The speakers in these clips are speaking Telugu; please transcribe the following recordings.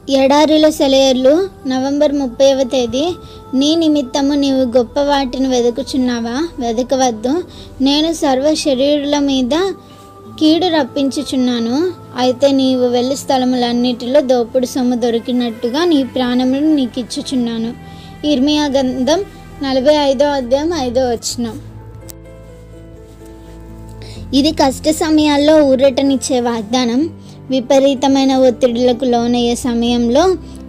ఎడారిలో సెలయేర్లు నవంబర్ 30వ తేదీ. నీ నిమిత్తము నీవు గొప్ప వాటిని వెదకుచున్నావా? వెదకవద్దు. నేను సర్వ శరీరుల మీద కీడు రప్పించుచున్నాను. అయితే నీవు వెళ్ళి స్థలములన్నిటిలో దోపుడు సొమ్ము దొరికినట్టుగా నీ ప్రాణమును నీకు ఇచ్చుచున్నాను. ఇర్మియా గ్రంథం 45వ అధ్యాయం 5వ వచనం. ఇది కష్ట సమయాల్లో ఊరటనిచ్చే వాగ్దానం. విపరీతమైన ఒత్తిడులకు లోనయ్యే సమయంలో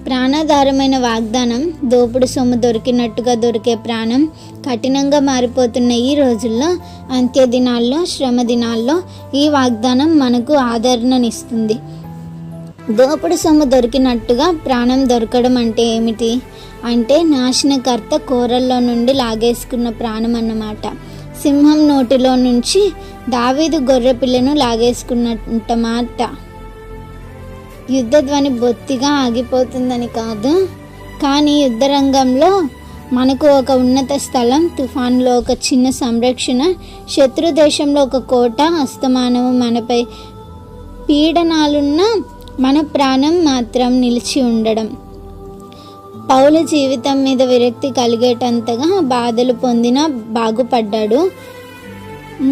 ప్రాణాధారమైన వాగ్దానం. దోపుడు సొమ్ము దొరికినట్టుగా దొరికే ప్రాణం. కఠినంగా మారిపోతున్న ఈ రోజుల్లో, అంత్య దినాల్లో, శ్రమ దినాల్లో ఈ వాగ్దానం మనకు ఆదరణనిస్తుంది. దోపుడు సొమ్ము దొరికినట్టుగా ప్రాణం దొరకడం అంటే ఏమిటి? అంటే నాశనకర్త కోరల్లో నుండి లాగేసుకున్న ప్రాణం అన్నమాట. సింహం నోటిలో నుంచి దావీదు గొర్రె పిల్లను లాగేసుకున్నట్ట మాట. యుద్ధధ్వని బొత్తిగా ఆగిపోతుందని కాదు, కానీ యుద్ధరంగంలో మనకు ఒక ఉన్నత స్థలం, తుఫాన్లో ఒక చిన్న సంరక్షణ, శత్రు దేశంలో ఒక కోట, అస్తమానము మనపై పీడనాలున్న మన ప్రాణం మాత్రం నిలిచి ఉండడం. పౌలు జీవితం మీద విరక్తి కలిగేటంతగా బాధలు పొందినా బాగుపడ్డాడు.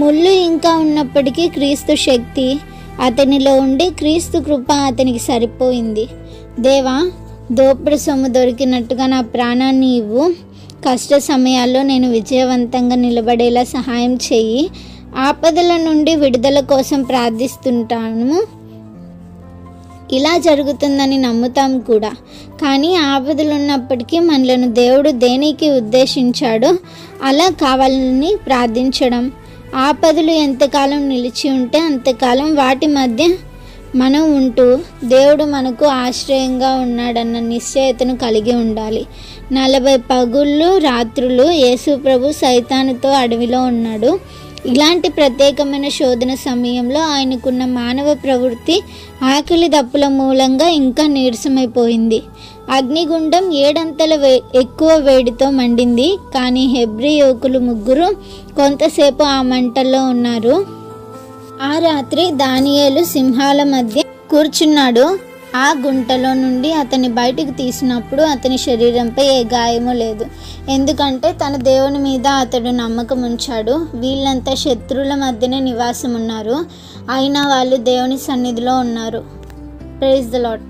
ముళ్ళు ఇంకా ఉన్నప్పటికీ క్రీస్తు శక్తి అతనిలో ఉండి క్రీస్తు కృప అతనికి సరిపోయింది. దేవా, దోపుడు సొమ్ము దొరికినట్టుగా నా ప్రాణాన్ని ఇవ్వు. కష్ట సమయాల్లో నేను విజయవంతంగా నిలబడేలా సహాయం చెయ్యి. ఆపదల నుండి విడుదల కోసం ప్రార్థిస్తుంటాను. ఇలా జరుగుతుందని నమ్ముతాం కూడా. కానీ ఆపదలు ఉన్నప్పటికీ మనలను దేవుడు దేనికి ఉద్దేశించాడో అలా కావాలని ప్రార్థించడం. ఆపదలు ఎంతకాలం నిలిచి ఉంటే అంతకాలం వాటి మధ్య మనం ఉంటూ దేవుడు మనకు ఆశ్రయంగా ఉన్నాడన్న నిశ్చయతను కలిగి ఉండాలి. 40 పగుళ్ళు రాత్రులు యేసు ప్రభు సైతానుతో అడవిలో ఉన్నాడు. ఇలాంటి ప్రత్యేకమైన శోధన సమయంలో ఆయనకున్న మానవ ప్రవృత్తి ఆకలి దప్పుల మూలంగా ఇంకా నీరసమైపోయింది. అగ్నిగుండం 7 అంతల ఎక్కువ వేడితో మండింది. కానీ హెబ్రీ యువకులు 3 కొంతసేపు ఆ మంటల్లో ఉన్నారు. ఆ రాత్రి దానియేలు సింహాల మధ్య కూర్చున్నాడు. ఆ గుంటలో నుండి అతన్ని బయటికి తీసినప్పుడు అతని శరీరంపై ఏ గాయము లేదు. ఎందుకంటే తన దేవుని మీద అతడు నమ్మకం ఉంచాడు. వీళ్ళంతా శత్రువుల మధ్యనే నివాసం ఉన్నారు, అయినా వాళ్ళు దేవుని సన్నిధిలో ఉన్నారు. Praise the lord.